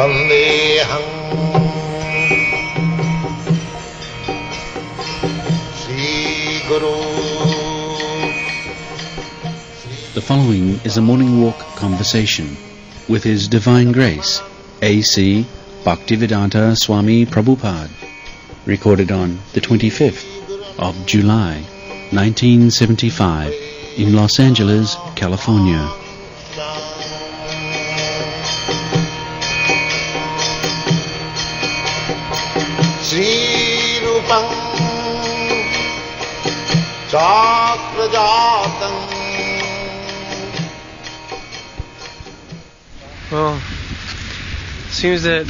Vandeham Sri Guru. The following is a morning walk conversation with His Divine Grace, A.C. Bhaktivedanta Swami Prabhupada, recorded on the 25th of July, 1975, in Los Angeles, California. Sri Rupam Chakrajatam. Well, it seems that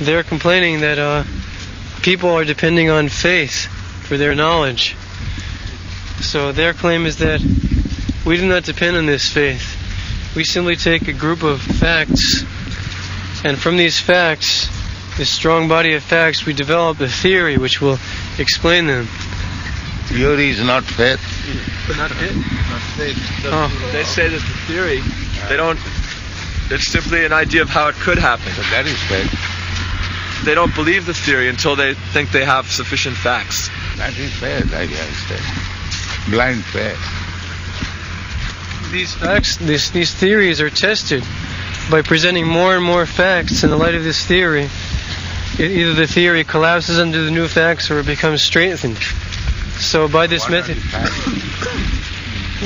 they're complaining that people are depending on faith for their knowledge. So their claim is that we do not depend on this faith. We simply take a group of facts, and from these facts, this strong body of facts, we develop a theory which will explain them. Theory is not faith. Not it? Not faith. They say that the theory, it's simply an idea of how it could happen. So that is faith. They don't believe the theory until they think they have sufficient facts. That is faith, I say. Blind faith. These facts, these theories are tested by presenting more and more facts in the light of this theory. Either the theory collapses under the new facts or it becomes strengthened. So by this method...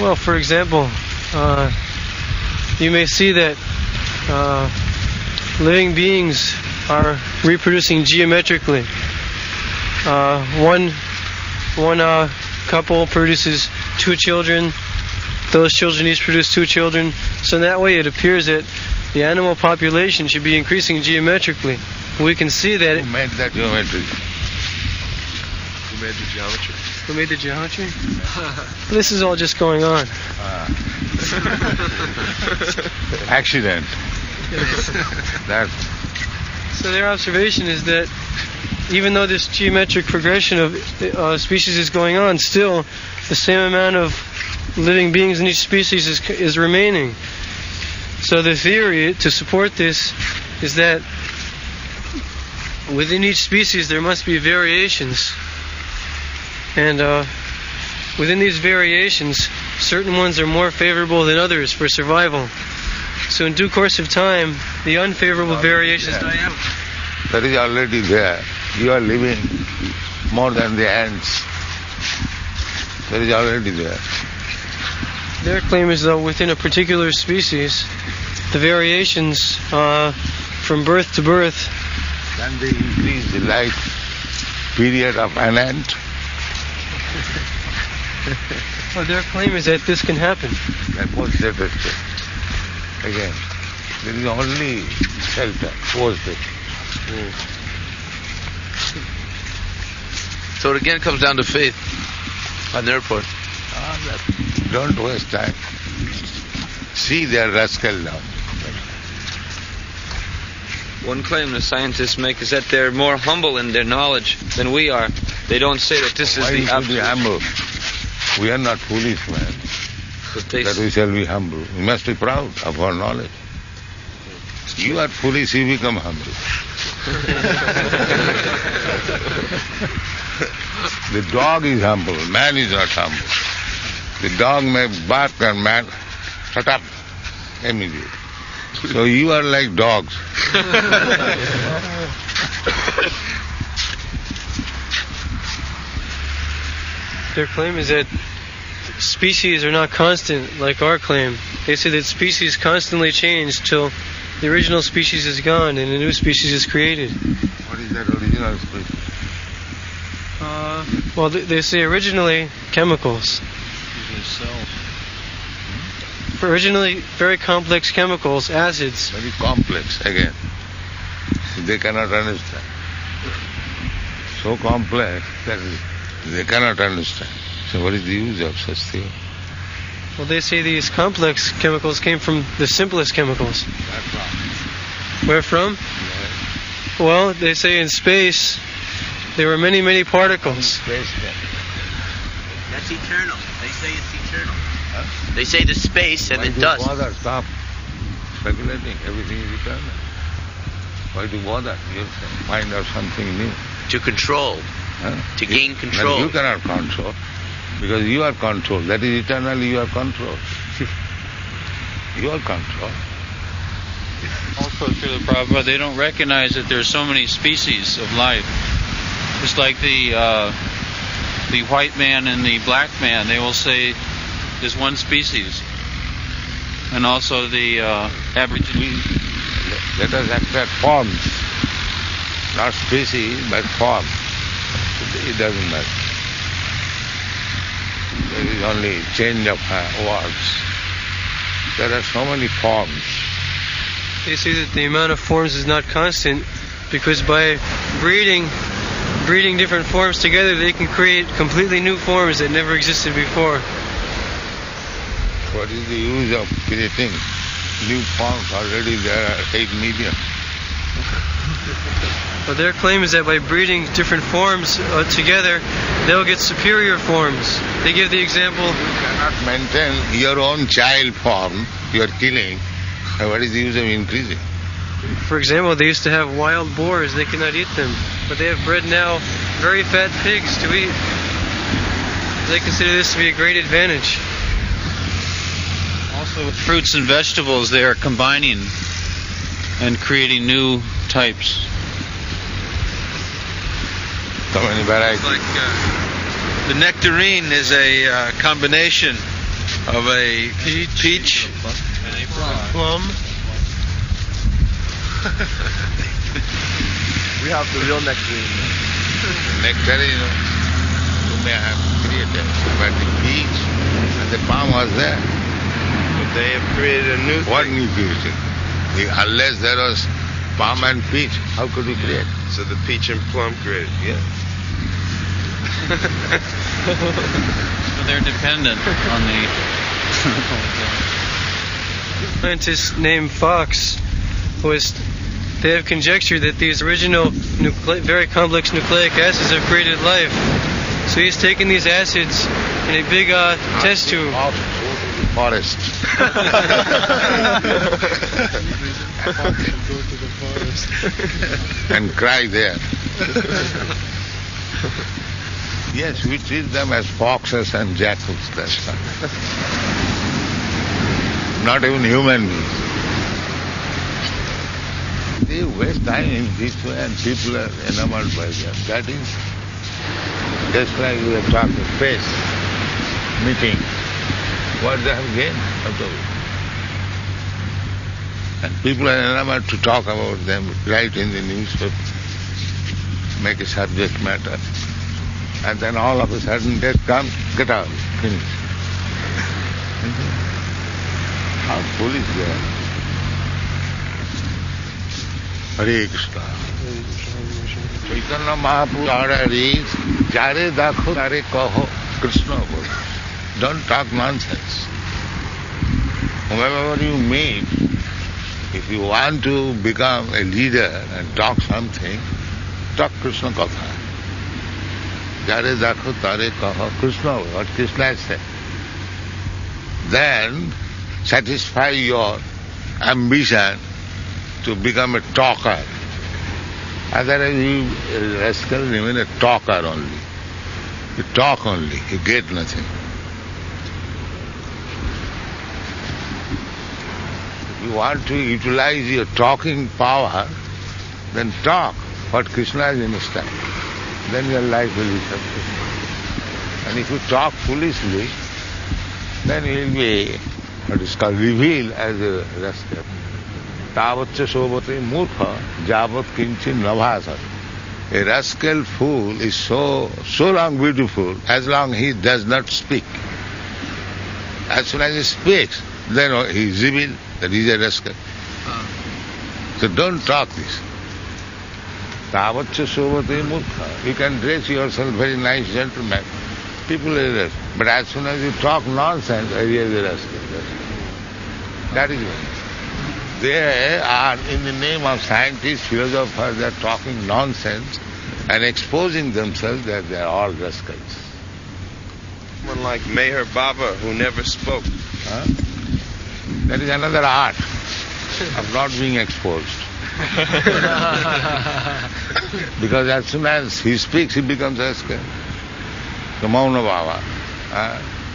Well, for example, you may see that living beings are reproducing geometrically. One couple produces 2 children. Those children each produce 2 children. So in that way it appears that the animal population should be increasing geometrically. We can see that... Who made that geometry? Who made the geometry? Who made the geometry? This is all just going on. Accident. So their observation is that even though this geometric progression of species is going on, still the same amount of living beings in each species is remaining. So the theory to support this is that within each species there must be variations, and within these variations certain ones are more favorable than others for survival. So in due course of time the unfavorable variations die out. That is already there. You are living more than the ants. That is already there. Their claim is that within a particular species the variations from birth to birth, can they increase the life period of an ant? well, their claim is that this can happen. That was that again. There is only shelter, post it. So it again comes down to faith on their part. Don't waste time. See their rascal now. One claim the scientists make is that they're more humble in their knowledge than we are. They don't say that this is Why the should be absolute. humble? We are not foolish, man. That we shall be humble. We must be proud of our knowledge. You are foolish, you become humble. The dog is humble, man is not humble. The dog may bark and man shut up immediately. So you are like dogs. Their claim is that species are not constant like our claim. They say that species constantly change till the original species is gone and a new species is created. What is that original species? Well, they say originally chemicals. Originally very complex chemicals, acids. Very complex again. They cannot understand. So complex that they cannot understand. So what is the use of such thing? Well, they say these complex chemicals came from the simplest chemicals. Where from? Where from? Yeah. Well, they say in space there were many, many particles. Space then. That's eternal. They say it's eternal. Huh? They say the space and the dust. Father, stop speculating. Everything is eternal. Why to bother? You'll find out something new. To control. Huh? To gain control. But you cannot control. Because you are controlled. That is eternally you are controlled. You are controlled. Also, Srila Prabhupada, they don't recognize that there's so many species of life. Just like the white man and the black man, they will say there's one species. And also the Aboriginal. Let us accept forms. Not species, but form. It doesn't matter. There is only change of words. There are so many forms. They say that the amount of forms is not constant because by breeding different forms together, they can create completely new forms that never existed before. What is the use of creating new forms? Already there are 8 million. But their claim is that by breeding different forms together, they'll get superior forms. They give the example. You cannot maintain your own child form, you are killing. What is the use of increasing? For example, they used to have wild boars, they cannot eat them. But they have bred now very fat pigs to eat. They consider this to be a great advantage. Also with fruits and vegetables, they are combining and creating new types. So many varieties. Like the nectarine is a combination of a peach And a plum. We have the real nectarine. Nectarine, you may have created, but the peach and the palm was there. But they have created a new What thing. new creation? Unless there was palm and peach, how could we create? So the peach and plum created. Yeah. So they're dependent on the Scientist named Fox they have conjectured that these original very complex nucleic acids have created life. So he's taken these acids in a big test tube. Forest. And cry there. Yes, we treat them as foxes and jackals, that's why. Not even human beings. They waste time in this way and people are enamored by them. That is just like we are talking face, meeting. What they have gained out of it. And people are enamored to talk about them, write in the newspaper, make a subject matter. And then all of a sudden death comes, get out, finish. How foolish they are. Hare Krishna. Chaitanya Mahaprabhu's order is, Jare dakho tare kaho, Krishna bol. Don't talk nonsense. Whomever you meet, if you want to become a leader and talk something, talk Krishna katha. Jare dakho tare kaho, Krishna bol. What Krishna has said. Then satisfy your ambition to become a talker. Otherwise you rascal remain a talker only. You talk only, you get nothing. If you want to utilize your talking power, then talk what Krishna has instilled. Then your life will be successful. And if you talk foolishly, then you will be what is called revealed as a rascal. Tavatcha sobhate murkha javat kinchin nabhasat. A rascal fool is so long beautiful as long he does not speak. As soon as he speaks, then he is revealed that he is a rascal. So don't talk this. Tavatcha sobhate murkha. You can dress yourself very nice gentleman. People are rascal. But as soon as you talk nonsense, he is a rascal. That is it. They are, in the name of scientists, philosophers, they are talking nonsense and exposing themselves that they are all rascals. Someone like Meher Baba who never spoke. That is another art. of not being exposed. Because as soon as he speaks, he becomes a scared. The Mauna Bhava.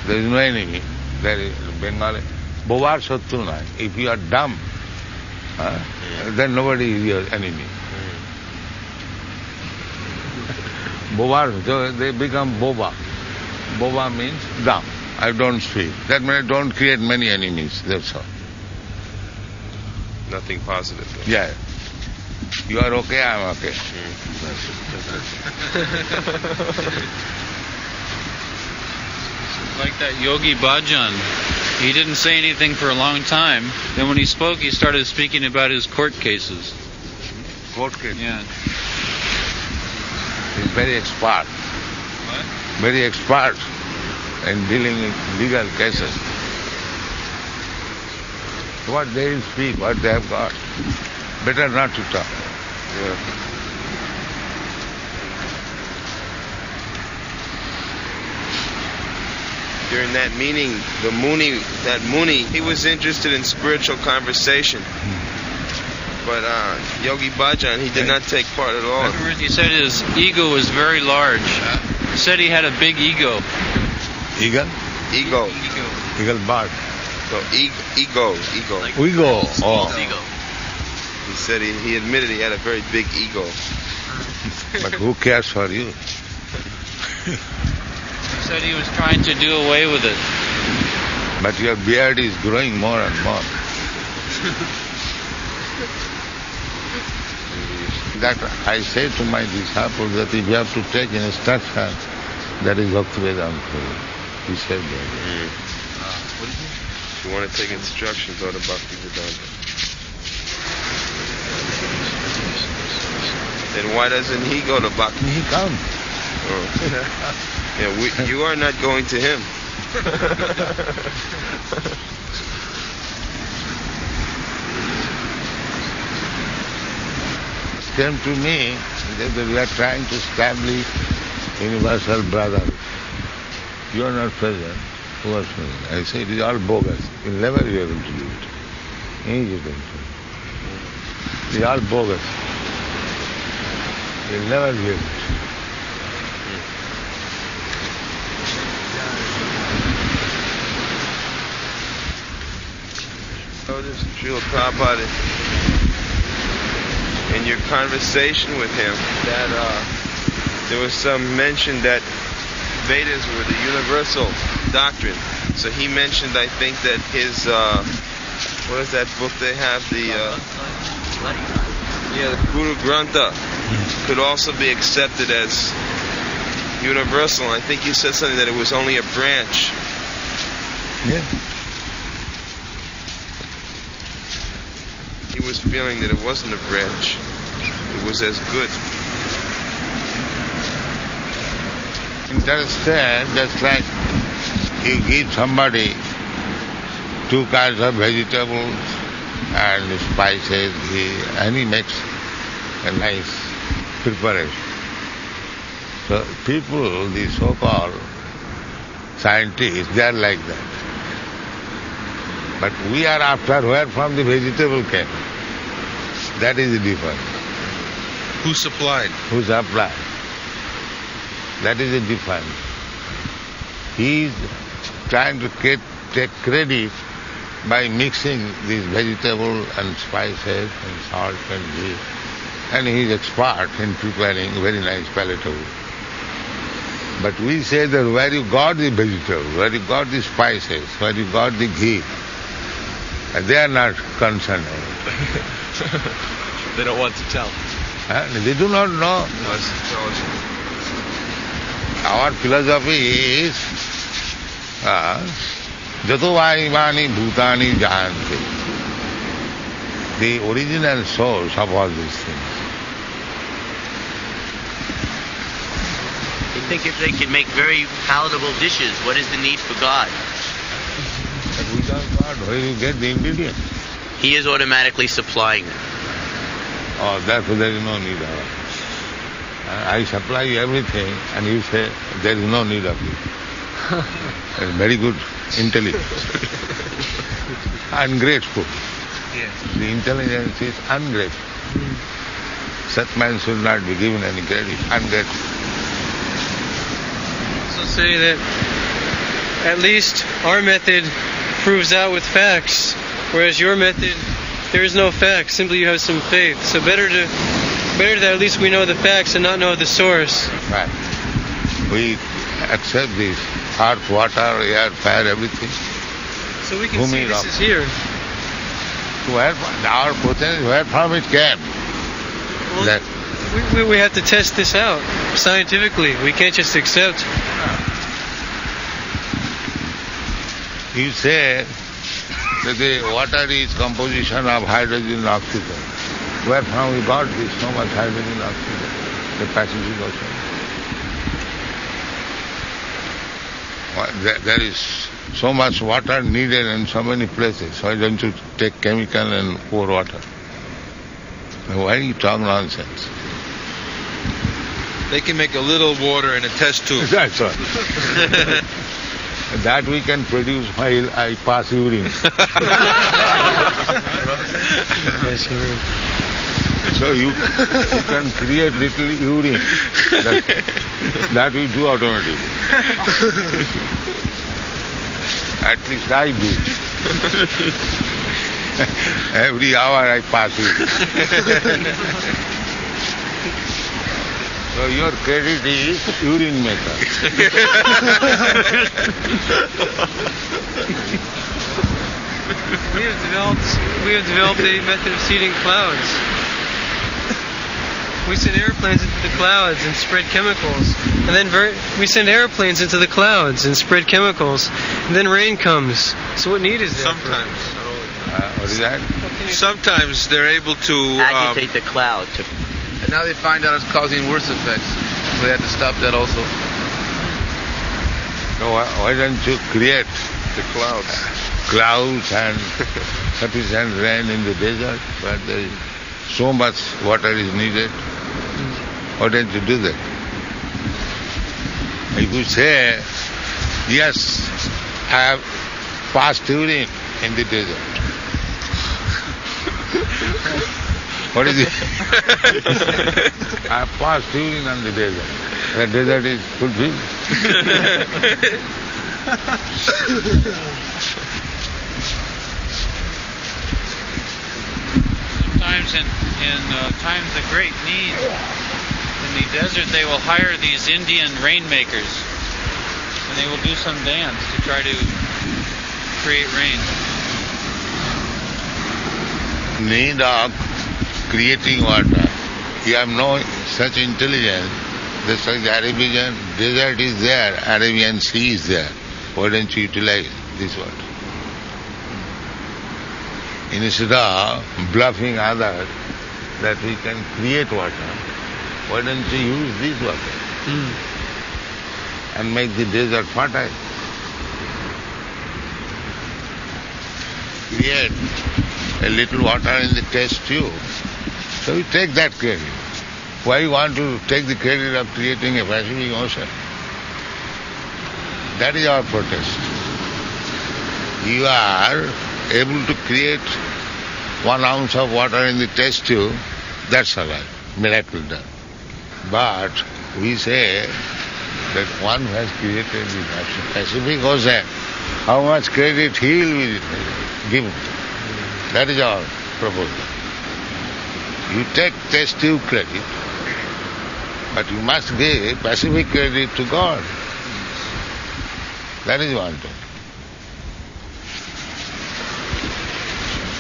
There is no enemy. There is Bengali. Bovar Sattu Nai. If you are dumb, then nobody is your enemy. Bovar, they become boba. Boba means dumb. I don't speak. That means I don't create many enemies. That's all. Nothing positive. Though. Yeah. You are okay, I am okay. Like that Yogi Bhajan. He didn't say anything for a long time. Then when he spoke, he started speaking about his court cases. Court case? Yeah. He's very expert. What? Very expert in dealing with legal cases. What they will speak, what they have got. Better not to talk. Yeah. During that meeting, that Muni, he was interested in spiritual conversation. But Yogi Bhajan, he did not take part at all. Afterwards, he said his ego was very large. He said he had a big ego. Eagle? Ego. Eagle bird. So ego. Like Ego. Oh. ego. He said he admitted he had a very big ego. But who cares for you? He said he was trying to do away with it. But your beard is growing more and more. That I say to my disciples that if you have to take instruction, that is Bhaktivedanta. He said that. If you want to take instructions, go to Bhaktivedanta. Then why doesn't he go to Bhakti? He comes. Oh. Yeah, you are not going to him. Came to me that we are trying to establish universal brotherhood. You are not present. Who was present? I say it is all bogus. You will never be able to do it. It is all bogus. You will never be able to. Notice Srila Prabhupada, in your conversation with him, that there was some mention that Vedas were the universal doctrine. So he mentioned, I think, that his, what is that book they have? The Guru Grantha could also be accepted as universal. I think you said something that it was only a branch. Yeah. He was feeling that it wasn't a branch. It was as good. Interested, just like you give somebody 2 kinds of vegetables and spices, and he makes a nice preparation. So people, the so-called scientists, they are like that. But we are after where from the vegetable came. That is the difference. Who supplied? Who supplied? That is the difference. He is trying to take credit by mixing these vegetables and spices and salt and ghee. And he is expert in preparing very nice palatable. But we say that where you got the vegetable, where you got the spices, where you got the ghee, they are not concerned. They don't want to tell. They do not know. Our philosophy is Jato Vaimani Bhutani Jahante. The original source of all these things. They think if they can make very palatable dishes, what is the need for God? But without God, where you get the ingredients? He is automatically supplying them. Oh, therefore there is no need of it. I supply you everything, and you say there is no need of you. It's very good intelligence. Ungrateful. Yes. The intelligence is ungrateful. Such man should not be given any credit. Ungrateful. Also say that at least our method proves out with facts, whereas your method, there is no facts, simply you have some faith. So better that at least we know the facts and not know the source. Right. We accept this earth, water, air, fire, everything. So we can see this is here. Our potential, where from it came. Well, That we have to test this out scientifically. We can't just accept. you say that the water is composition of hydrogen and oxygen. Where from we got this so much hydrogen and oxygen? The Pacific Ocean. There is so much water needed in so many places. Why don't you take chemical and pour water? Why you talk nonsense? They can make a little water in a test tube. That's all. That we can produce while I pass urine. So you can create little urine. That we do automatically. At least I do. Every hour I pass urine. So your credit is urine maker. We have developed a method of seeding clouds. We send airplanes into the clouds and spread chemicals, and then we send airplanes into the clouds and spread chemicals, and then rain comes. So what need is there? Sometimes. What is that? Sometimes they're able to agitate the cloud. And now they find out it's causing worse effects. So they have to stop that also. So why don't you create the clouds and sufficient rain in the desert where there is so much water is needed? Why don't you do that? If you say, yes, I have passed urine in the desert. What is it? I have passed urine on the desert. The desert is fulfilled. Sometimes in times of great need in the desert, they will hire these Indian rainmakers, and they will do some dance to try to create rain. Need of creating water. You have no such intelligence. Just like the Arabian desert is there, Arabian Sea is there. Why don't you utilize this water? Instead of bluffing others that we can create water, why don't you use this water and make the desert fertile? Create a little water in the test tube. So we take that credit. Why you want to take the credit of creating a Pacific Ocean? That is our protest. You are able to create 1 ounce of water in the test tube, that's all right, miracle done. But we say that one who has created the Pacific Ocean, how much credit he will be given. That is our proposal. You take test tube credit, but you must give Pacific credit to God. That is one thing.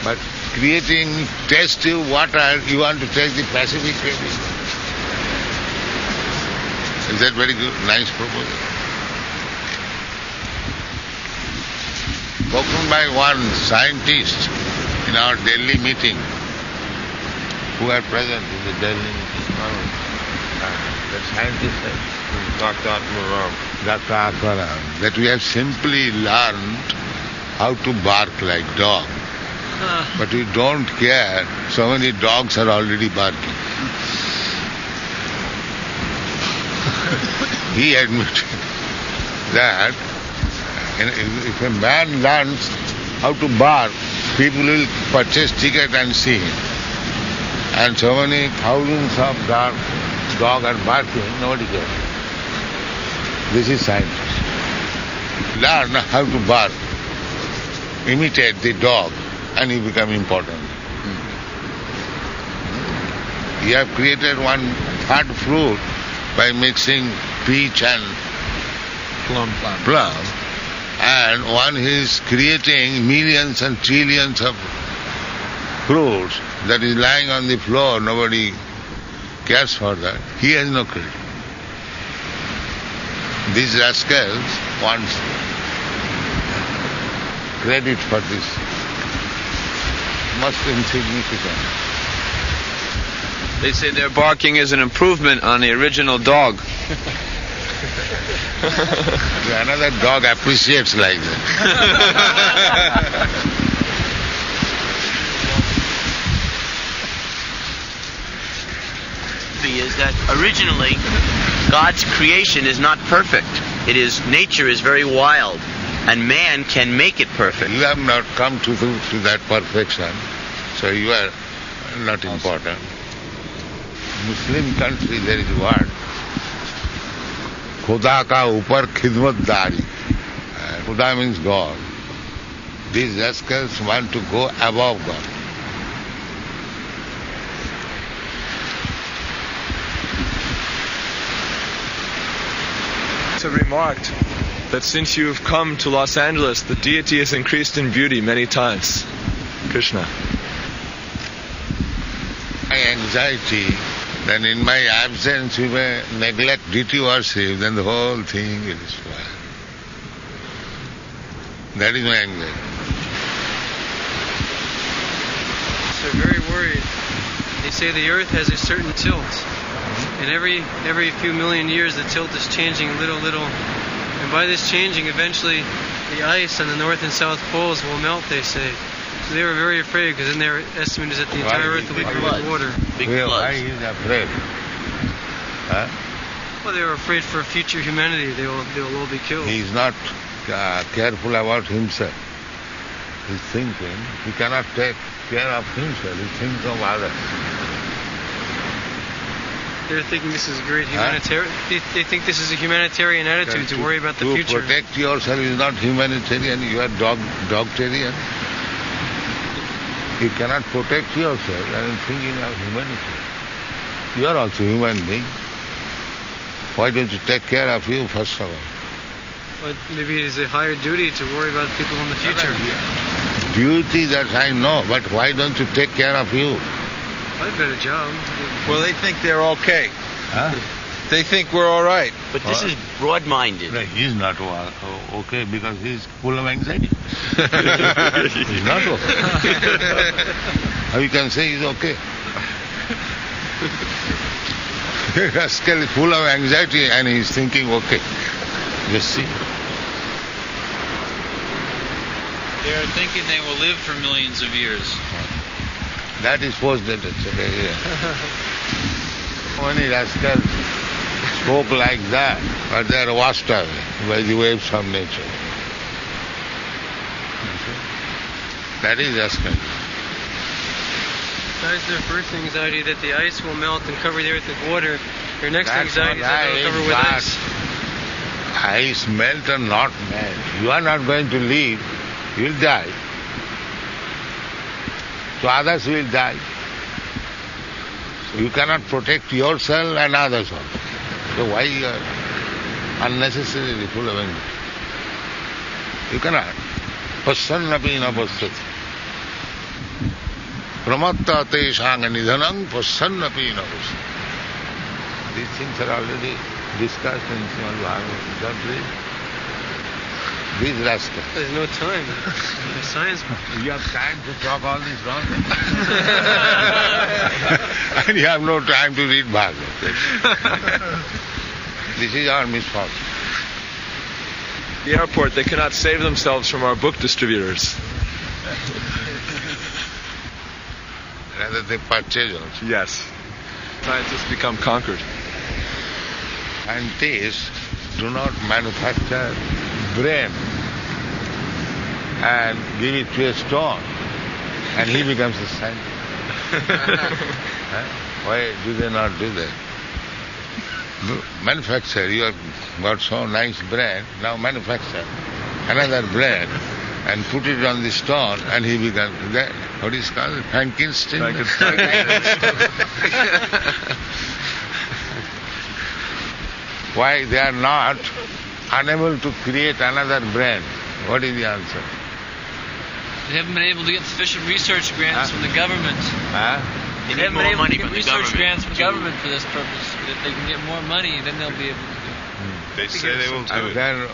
But creating test tube water, you want to take the Pacific credit. Is that very good? Nice proposal. Spoken by one scientist in our Delhi meeting, who are present in the Delhi meeting. The scientist said, Dr. Atmaram. Dr. Atmaram, that we have simply learned how to bark like dog. But we don't care, so many dogs are already barking. He admitted that if a man learns how to bark, people will purchase ticket and see him. And so many thousands of dog are barking, nobody cares. This is science. Learn how to bark. Imitate the dog and you become important. You have created one third fruit by mixing peach and plum. And one is creating millions and trillions of fruits that is lying on the floor, nobody cares for that. He has no credit. These rascals want credit for this. Most insignificant. They say their barking is an improvement on the original dog. Another dog appreciates like that. Is that originally God's creation is not perfect. Nature is very wild, and man can make it perfect. You have not come to that perfection, so you are not important. Muslim country there is a word, Khuda ka upar khidmatdari. Khuda means God. These rascals want to go above God. Have remarked that since you've come to Los Angeles, the deity has increased in beauty many times. Krishna. My anxiety, then in my absence you may neglect deity worship, then the whole thing will spoil. That is my anxiety. So very worried. They say the earth has a certain tilt. And every few million years the tilt is changing a little. And by this changing, eventually the ice on the north and south poles will melt, they say. So they were very afraid, because then their estimate is that the entire earth will be covered with water. Why he is afraid? Huh? Well, they were afraid for future humanity. They will all be killed. He is not careful about himself. He's thinking, he cannot take care of himself, he thinks of others. They're thinking this is great humanitarian. They think this is a humanitarian attitude to worry about the future. To protect yourself is not humanitarian. You are dogtarian. You cannot protect yourself and thinking of humanity. You are also human being. Why don't you take care of you first of all? But maybe it is a higher duty to worry about people in the future. Duty, that I know, but why don't you take care of you? I've got a job. Well, they think they're okay. Huh? They think we're all right. But this is broad-minded. No, he's not okay because he's full of anxiety. He's not okay. How you can say he's okay? Rascal is full of anxiety and he's thinking okay. Just see. They are thinking they will live for millions of years. That is postdated. Many rascals spoke like that, but they are washed away by the waves of nature. That is rascal. Besides their first anxiety that the ice will melt and cover the earth with water, their next anxiety is that it will cover with ice. Ice melt or not melt. You are not going to live. You will die. So others will die. So you cannot protect yourself and others also. So why you are unnecessarily full of anger? You cannot. Passannapi na passati. Pramatta teshanga nidhanam passannapi na passati. These things are already discussed in Srimad Bhagavatam. Don't read. These rascals. There's no time. The science. You have time to talk all this nonsense. And you have no time to read Bhagavad. This is our misfortune. The airport, they cannot save themselves from our book distributors. Rather they purchase also. Yes. Scientists become conquered. Scientists do not manufacture brain. and give it to a stone, and he becomes a scientist. Why do they not do that? Manufacture, you have got so nice bread, now manufacture another bread and put it on the stone, and he becomes that. What is called? Frankenstein. Why they are not unable to create another bread? What is the answer? They haven't been able to get sufficient research grants from the government. They They need haven't more been able money to from get the research grants government. from the government for this purpose. But if they can get more money, then they'll be able to do it. They say they will do And it. then,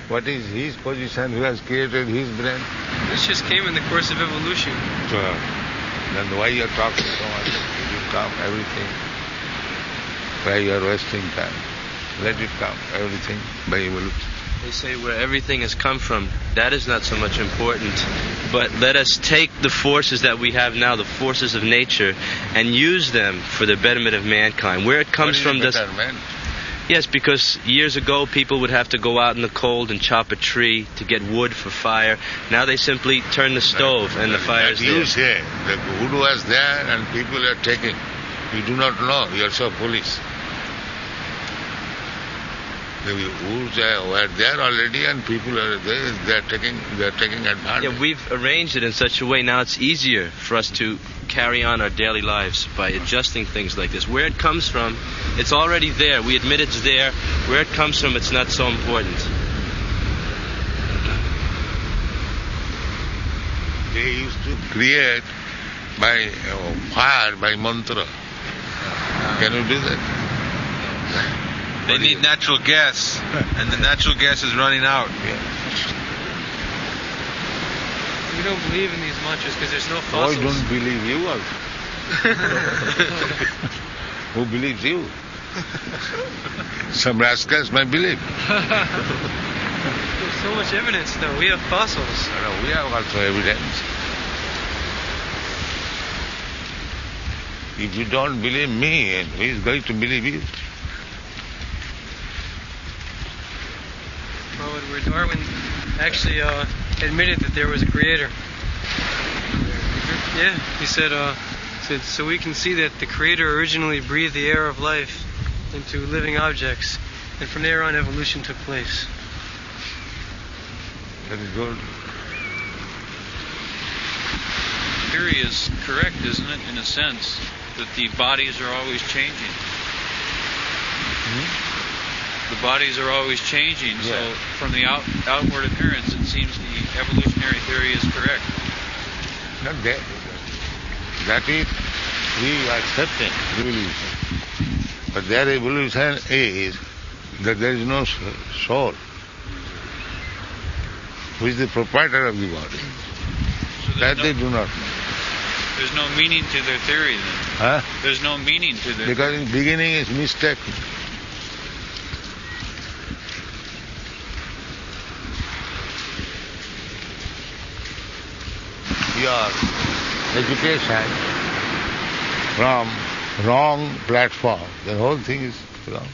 what is his position? Who has created his brain? This just came in the course of evolution. So, then why you are talking so much? You come, everything. Why you are wasting time? Let it come, everything by evolution. They say where everything has come from, that is not so much important. But let us take the forces that we have now, the forces of nature, and use them for the betterment of mankind. Where it comes from does... Yes, because years ago people would have to go out in the cold and chop a tree to get wood for fire. Now they simply turn the stove and the fire is there. You say, the wood was there and people are taking. You do not know, you are so foolish. The woods were there already and people are there, they are taking advantage. Yeah, we've arranged it in such a way now it's easier for us to carry on our daily lives by adjusting things like this. Where it comes from, it's already there. We admit it's there. Where it comes from, it's not so important. They used to create by fire, by mantra. Can you do that? They need natural gas, and the natural gas is running out. We don't believe in these mantras because there's no I fossils. don't believe you also. Who believes you? Some rascals may believe. There's so much evidence, though. We have fossils. No, we have also evidence. If you don't believe me, who is going to believe you? Well, where Darwin actually admitted that there was a creator. Yeah, he said, so we can see that the creator originally breathed the air of life into living objects, and from there on evolution took place. That is good. Theory is correct, isn't it, in a sense, that the bodies are always changing. The bodies are always changing, so from the outward appearance, it seems the evolutionary theory is correct. Not that. That is, we are accepting evolution. But their evolution is that there is no soul. Who is the proprietor of the body? So That they do not know. There's no meaning to their theory then. Huh? There's no meaning to their Because in the beginning it's mistaken. Your education from wrong platform, the whole thing is wrong.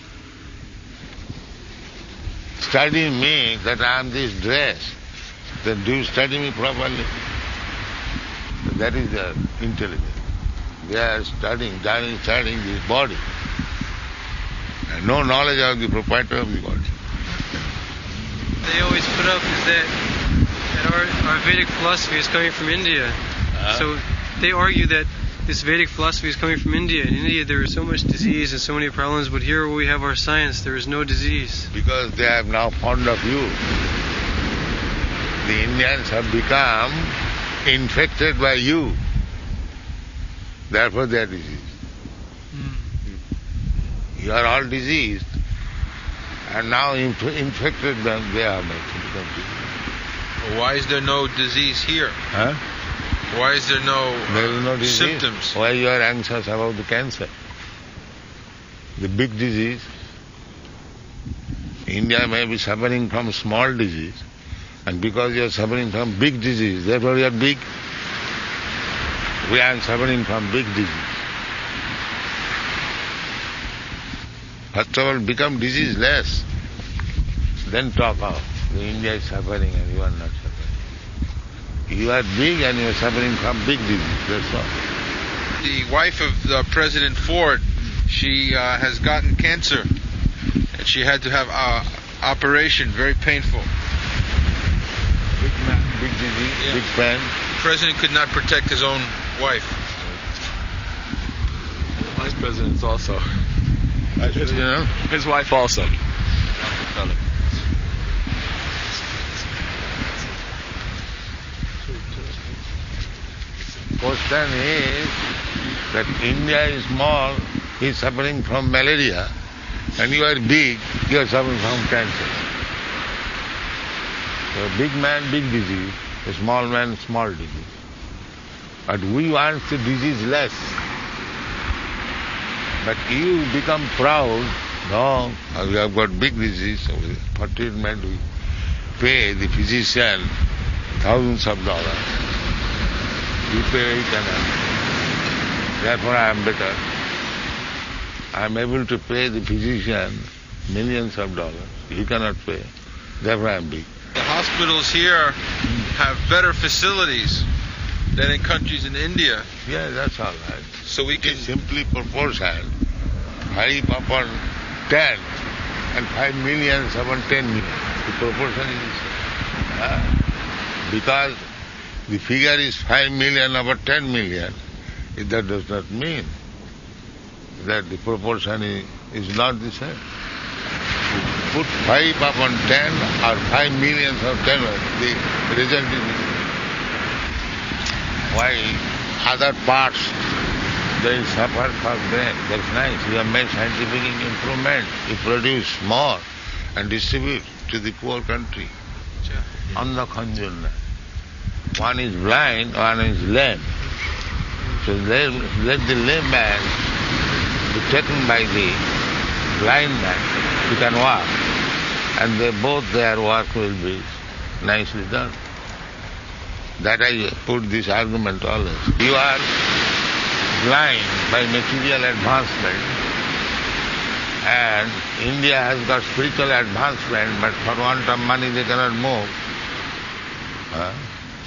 Study me that I am this dress, then do you study me properly? That is their intelligence. They are studying this body. And no knowledge of the proprietor of the body. They always put up is that our Vedic philosophy is coming from India. So they argue that this Vedic philosophy is coming from India. In India there is so much disease and so many problems, but here where we have our science, there is no disease. Because they have now fond of you. The Indians have become infected by you. Therefore they are diseased. You are all diseased, and now infected them, they are become diseased. Why is there no disease here? Huh? Why is there no disease. symptoms? Why you are anxious about the cancer? The big disease. India may be suffering from small disease, and because you are suffering from big disease, therefore you are big. We are suffering from big disease. First of all, become disease-less. Then talk of India is suffering and you are not suffering. You are big and you are suffering from big disease, that's all. The wife of President Ford, she has gotten cancer, and she had to have operation, very painful. Big man, big disease, big pain. The president could not protect his own wife. Vice presidents also. President? His wife also. Question is that India is small, he is suffering from malaria, and you are big, you are suffering from cancer. So big man, big disease, a small man, small disease. But we want the disease less. But you become proud, no, we have got big disease, so for treatment we pay the physician thousands of dollars. You pay it and therefore I am better. I am able to pay the physician millions of dollars. He cannot pay. Therefore I am big. The hospitals here have better facilities than in countries in India. Yeah, that's all right. So we can simply proportion 5 upon 10 and 5 million upon 10 million. The proportion is because the figure is 5 million over 10 million. That does not mean that the proportion is not the same. You put 5 upon 10 or 5 millions of 10, the result is why other parts they suffer for brain. That's nice. You have made scientific improvement. You produce more and distribute to the poor country. Andha khanjunna. One is blind, one is lame. So let the lame man be taken by the blind man. He can walk. And both their work will be nicely done. That I put this argument always. You are blind by material advancement, and India has got spiritual advancement, but for want of money they cannot move.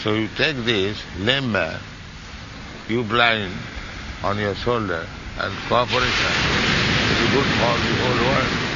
So you take this lame man, you blind on your shoulder, and cooperation is good for the whole world.